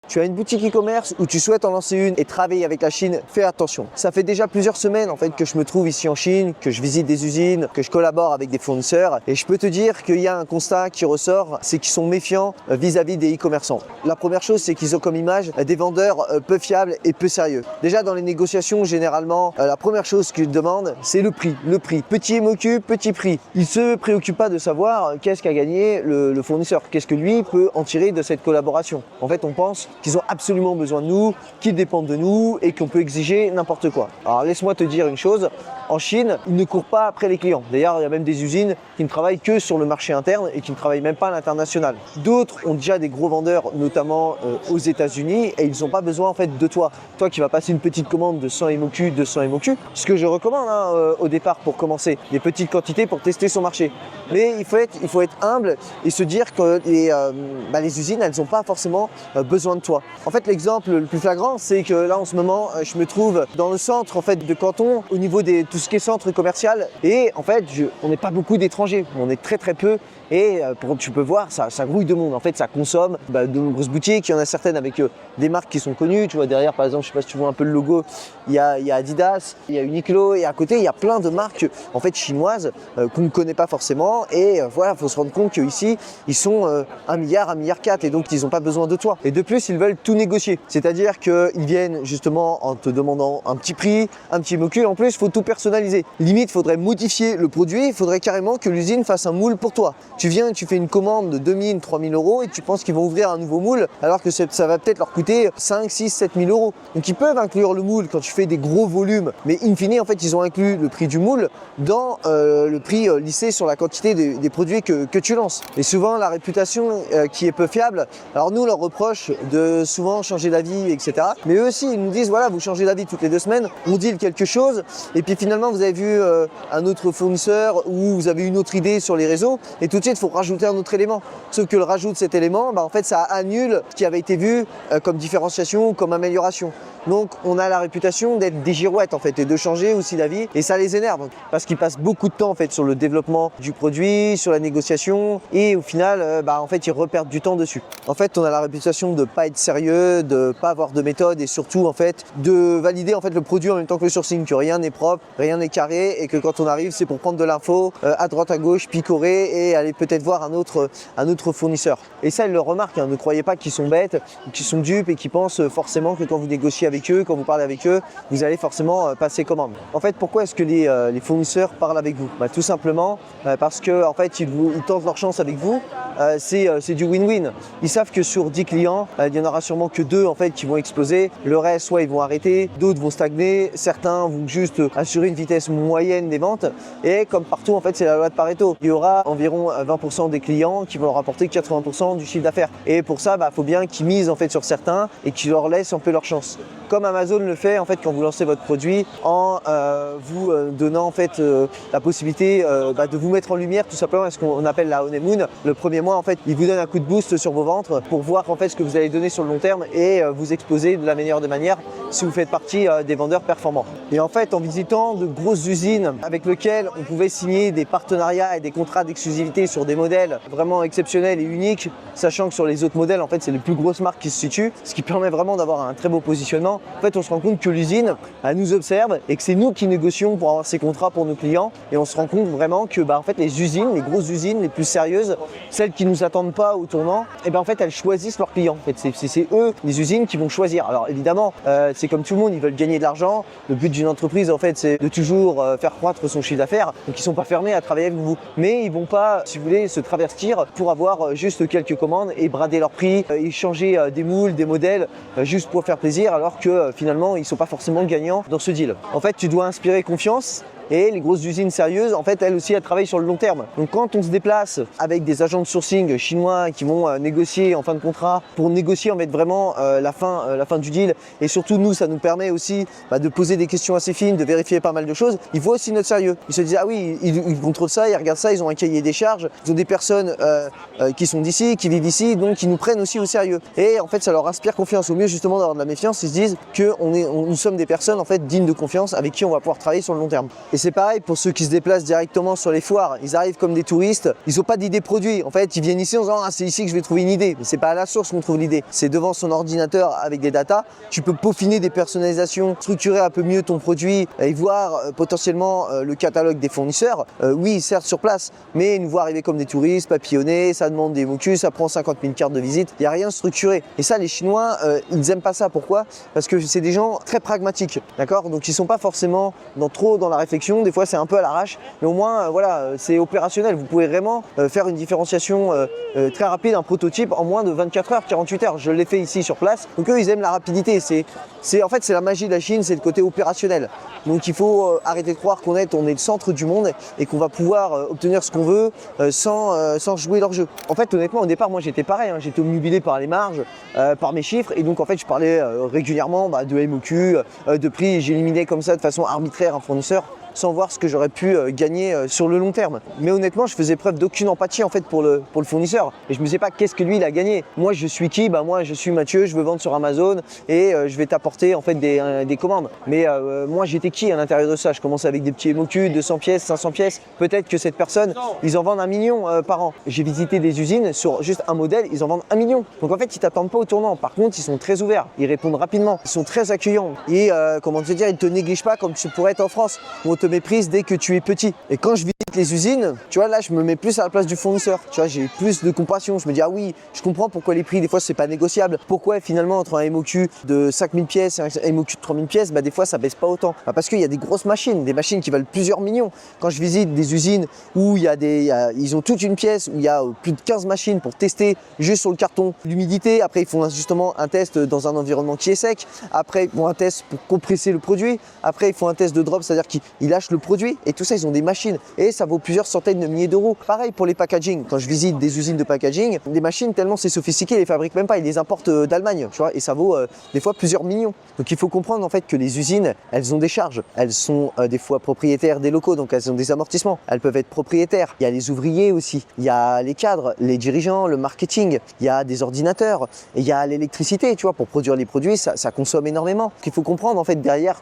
tu as une boutique e-commerce ou tu souhaites en lancer une et travailler avec la Chine, fais attention. Ça fait déjà plusieurs semaines en fait que je me trouve ici en Chine, que je visite des usines, que je collabore avec des fournisseurs et je peux te dire qu'il y a un constat qui ressort, c'est qu'ils sont méfiants vis-à-vis des e-commerçants. La première chose, c'est qu'ils ont comme image des vendeurs peu fiables et peu sérieux. Déjà dans les négociations, généralement, la première chose qu'ils demandent, c'est le prix. Le prix. Petit MOQ, petit prix. Ils ne se préoccupent pas de savoir qu'est-ce qu'a gagné le fournisseur, qu'est-ce que lui peut en tirer de cette collaboration. En fait, on pense qu'ils ont absolument besoin de nous, qu'ils dépendent de nous et qu'on peut exiger n'importe quoi. Alors laisse-moi te dire une chose, en Chine, ils ne courent pas après les clients. D'ailleurs, il y a même des usines qui ne travaillent que sur le marché interne et qui ne travaillent même pas à l'international. D'autres ont déjà des gros vendeurs, notamment aux États-Unis, et ils n'ont pas besoin en fait de toi. Toi qui vas passer une petite commande de 100 MOQ, 200 MOQ, ce que je recommande au départ pour commencer, des petites quantités pour tester son marché. Mais il faut être humble et se dire que les usines, elles n'ont pas forcément besoin de toi. En fait, l'exemple le plus flagrant, c'est que là en ce moment, je me trouve dans le centre en fait de Canton, au niveau de tout ce qui est centre commercial, et en fait, on n'est pas beaucoup d'étrangers, on est très peu. Et tu peux voir, ça grouille de monde. En fait, ça consomme de nombreuses boutiques. Il y en a certaines avec des marques qui sont connues. Tu vois, derrière, par exemple, je ne sais pas si tu vois un peu le logo, il y a Adidas, il y a Uniqlo, et à côté, il y a plein de marques en fait chinoises qu'on ne connaît pas forcément. Et voilà, il faut se rendre compte qu'ici, ils sont 1 milliard, 1,4 milliard, et donc ils n'ont pas besoin de toi. Et de plus, ils veulent tout négocier. C'est-à-dire qu'ils viennent justement en te demandant un petit prix, un petit MOQ. En plus, il faut tout personnaliser. Limite, il faudrait modifier le produit. Il faudrait carrément que l'usine fasse un moule pour toi. Tu viens, tu fais une commande de 2000, 3000 euros et tu penses qu'ils vont ouvrir un nouveau moule alors que ça va peut-être leur coûter 5, 6, 7000 euros. Donc ils peuvent inclure le moule quand tu fais des gros volumes, mais in fine, en fait, ils ont inclus le prix du moule dans le prix lissé sur la quantité des produits que tu lances. Et souvent, la réputation qui est peu fiable, alors nous, on leur reproche de souvent changer d'avis, etc. Mais eux aussi, ils nous disent, voilà, vous changez d'avis toutes les 2 semaines, on deal quelque chose, et puis finalement, vous avez vu un autre fournisseur ou vous avez une autre idée sur les réseaux, et tout de suite, il faut rajouter un autre élément. Sauf que le rajout de cet élément, en fait, ça annule ce qui avait été vu comme différenciation ou comme amélioration. Donc, on a la réputation d'être des girouettes en fait et de changer aussi d'avis et ça les énerve parce qu'ils passent beaucoup de temps en fait sur le développement du produit, sur la négociation et au final, en fait, ils reperdent du temps dessus. En fait, on a la réputation de pas être sérieux, de pas avoir de méthode et surtout en fait de valider en fait le produit en même temps que le sourcing, que rien n'est propre, rien n'est carré et que quand on arrive, c'est pour prendre de l'info à droite à gauche, picorer et aller peut-être voir un autre fournisseur. Et ça, ils le remarquent. Ne croyez pas qu'ils sont bêtes, qu'ils sont dupes et qu'ils pensent forcément que quand vous négociez avec eux, quand vous parlez avec eux, vous allez forcément passer commande. En fait, pourquoi est-ce que les fournisseurs parlent avec vous? Tout simplement parce que en fait, ils tentent leur chance avec vous. C'est du win-win. Ils savent que sur 10 clients, il n'y en aura sûrement que 2 en fait qui vont exploser. Le reste, soit ils vont arrêter, d'autres vont stagner, certains vont juste assurer une vitesse moyenne des ventes. Et comme partout, en fait, c'est la loi de Pareto. Il y aura environ 20% des clients qui vont leur apporter 80% du chiffre d'affaires. Et pour ça, faut bien qu'ils misent en fait sur certains et qu'ils leur laissent un peu leur chance. Comme Amazon le fait en fait quand vous lancez votre produit en vous donnant en fait la possibilité de vous mettre en lumière tout simplement ce qu'on appelle la honeymoon. Le premier mois en fait, il vous donne un coup de boost sur vos ventes pour voir en fait ce que vous allez donner sur le long terme et vous exposer de la meilleure des manières si vous faites partie des vendeurs performants. Et en fait, en visitant de grosses usines avec lesquelles on pouvait signer des partenariats et des contrats d'exclusivité sur des modèles vraiment exceptionnels et uniques, sachant que sur les autres modèles en fait c'est les plus grosses marques qui se situent, ce qui permet vraiment d'avoir un très beau positionnement. En fait, on se rend compte que l'usine, elle nous observe et que c'est nous qui négocions pour avoir ces contrats pour nos clients. Et on se rend compte vraiment que en fait, les usines, les grosses usines, les plus sérieuses, celles qui ne nous attendent pas au tournant, en fait, elles choisissent leurs clients. En fait, c'est eux, les usines, qui vont choisir. Alors évidemment, c'est comme tout le monde, ils veulent gagner de l'argent. Le but d'une entreprise, en fait, c'est de toujours faire croître son chiffre d'affaires. Donc, ils ne sont pas fermés à travailler avec vous. Mais ils ne vont pas, si vous voulez, se travestir pour avoir juste quelques commandes et brader leur prix, échanger des moules, des modèles, juste pour faire plaisir, alors que finalement, ils ne sont pas forcément gagnants dans ce deal. En fait, tu dois inspirer confiance. Et les grosses usines sérieuses, en fait, elles aussi, elles travaillent sur le long terme. Donc quand on se déplace avec des agents de sourcing chinois qui vont négocier en fin de contrat pour négocier en fait vraiment la fin du deal, et surtout nous, ça nous permet aussi de poser des questions assez fines, de vérifier pas mal de choses, ils voient aussi notre sérieux. Ils se disent, ah oui, ils contrôlent ça, ils regardent ça, ils ont un cahier des charges, ils ont des personnes qui sont d'ici, qui vivent ici, donc ils nous prennent aussi au sérieux. Et en fait, ça leur inspire confiance. Au mieux justement d'avoir de la méfiance, ils se disent que nous sommes des personnes en fait dignes de confiance avec qui on va pouvoir travailler sur le long terme. Et c'est pareil pour ceux qui se déplacent directement sur les foires. Ils arrivent comme des touristes, ils n'ont pas d'idée produit. En fait, ils viennent ici en disant ah, c'est ici que je vais trouver une idée. Mais c'est pas à la source qu'on trouve l'idée. C'est devant son ordinateur avec des datas. Tu peux peaufiner des personnalisations, structurer un peu mieux ton produit et voir potentiellement le catalogue des fournisseurs. Oui, certes sur place, mais ils nous voient arriver comme des touristes, papillonner, ça demande des mocus, ça prend 50 000 cartes de visite. Il n'y a rien de structuré. Et ça, les Chinois, ils n'aiment pas ça. Pourquoi? Parce que c'est des gens très pragmatiques, d'accord? Donc ils sont pas forcément trop dans la réflexion. Des fois, c'est un peu à l'arrache, mais au moins, voilà, c'est opérationnel. Vous pouvez vraiment faire une différenciation très rapide, un prototype en moins de 24 heures, 48 heures. Je l'ai fait ici sur place. Donc eux, ils aiment la rapidité. En fait, c'est la magie de la Chine, c'est le côté opérationnel. Donc il faut arrêter de croire on est le centre du monde et qu'on va pouvoir obtenir ce qu'on veut sans jouer leur jeu. En fait, honnêtement, au départ, moi j'étais pareil, hein, j'étais obnubilé par les marges, par mes chiffres, et donc en fait, je parlais régulièrement de MOQ, de prix, j'éliminais comme ça de façon arbitraire un fournisseur sans voir ce que j'aurais pu gagner sur le long terme. Mais honnêtement, je faisais preuve d'aucune empathie en fait pour le fournisseur. Et je me disais pas qu'est-ce que lui il a gagné. Moi je suis qui? Moi je suis Mathieu, je veux vendre sur Amazon et je vais t'apporter en fait des commandes. Mais moi j'étais qui à l'intérieur de ça? Je commençais avec des petits MOQ, 200 pièces, 500 pièces. Peut-être que cette personne, ils en vendent 1 million par an. J'ai visité des usines sur juste un modèle, ils en vendent 1 million. Donc en fait ils t'attendent pas au tournant. Par contre ils sont très ouverts, ils répondent rapidement, ils sont très accueillants. Et comment te dire, ils te négligent pas comme tu pourrais être en France où on te méprise dès que tu es petit. Et quand je visite les usines, tu vois, là je me mets plus à la place du fournisseur. Tu vois, j'ai plus de compassion. Je me dis ah oui, je comprends pourquoi les prix des fois c'est pas négociable. Pourquoi finalement entre un MOQ de 5000 pièces et un MOQ de 3000 pièces, des fois ça baisse pas autant. Parce qu'il y a des grosses machines, des machines qui valent plusieurs millions. Quand je visite des usines où ils ont toute une pièce où il y a plus de 15 machines pour tester juste sur le carton l'humidité. Après ils font justement un test dans un environnement qui est sec. Après ils font un test pour compresser le produit. Après ils font un test de drop, c'est-à-dire qu'ils lâchent le produit. Et tout ça, ils ont des machines et ça vaut plusieurs centaines de milliers d'euros. Pareil pour les packaging. Quand je visite des usines de packaging, des machines tellement c'est sophistiqué, ils les fabriquent même pas, ils les importent d'Allemagne, tu vois, et ça vaut des fois plusieurs millions. Donc il faut comprendre en fait que les usines, elles ont des charges. Elles sont des fois propriétaires des locaux, donc elles ont des amortissements. Elles peuvent être propriétaires. Il y a les ouvriers aussi, il y a les cadres, les dirigeants, le marketing, il y a des ordinateurs, et il y a l'électricité, tu vois, pour produire les produits, ça consomme énormément. Donc il faut comprendre en fait derrière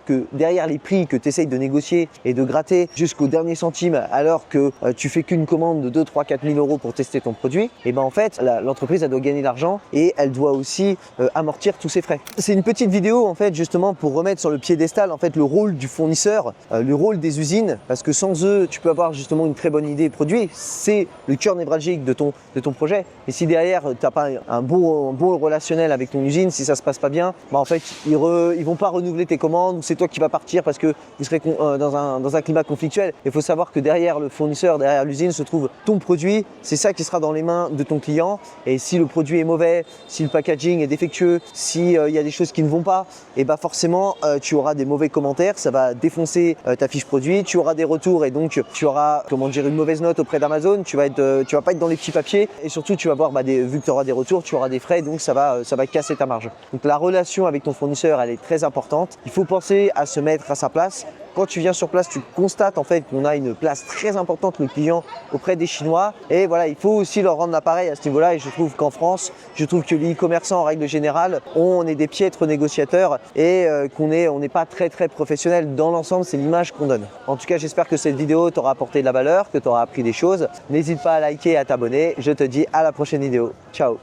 les prix que tu essayes de négocier et de gratter jusqu'au dernier centime alors que tu fais qu'une commande de 2, 3, 4 000 euros pour tester ton produit, et en fait l'entreprise elle doit gagner de l'argent et elle doit aussi amortir tous ses frais. C'est une petite vidéo en fait justement pour remettre sur le piédestal en fait le rôle du fournisseur, le rôle des usines, parce que sans eux tu peux avoir justement une très bonne idée de produit, c'est le cœur névralgique de ton projet. Et si derrière tu n'as pas un bon relationnel avec ton usine, si ça se passe pas bien, en fait ils vont pas renouveler tes commandes, ou c'est toi qui vas partir parce que vous serez dans un climat conflictuel. Il faut savoir que derrière le fournisseur, derrière l'usine se trouve ton produit, c'est ça qui sera dans les mains de ton client. Et si le produit est mauvais, si le packaging est défectueux, s'il y a des choses qui ne vont pas, et forcément tu auras des mauvais commentaires, ça va défoncer ta fiche produit, tu auras des retours et donc tu auras une mauvaise note auprès d'Amazon, tu vas pas être dans les petits papiers, et surtout tu vas voir vu que tu auras des retours, tu auras des frais, donc ça va casser ta marge. Donc la relation avec ton fournisseur elle est très importante. Il faut penser à se mettre à sa place. Quand tu viens sur place, tu constates en fait qu'on a une place très importante, le client, auprès des Chinois. Et voilà, il faut aussi leur rendre l'appareil à ce niveau-là. Et je trouve qu'en France, je trouve que les e-commerçants en règle générale, on est des piètres négociateurs et qu'on n'est pas très professionnel. Dans l'ensemble, c'est l'image qu'on donne. En tout cas, j'espère que cette vidéo t'aura apporté de la valeur, que tu auras appris des choses. N'hésite pas à liker et à t'abonner. Je te dis à la prochaine vidéo. Ciao!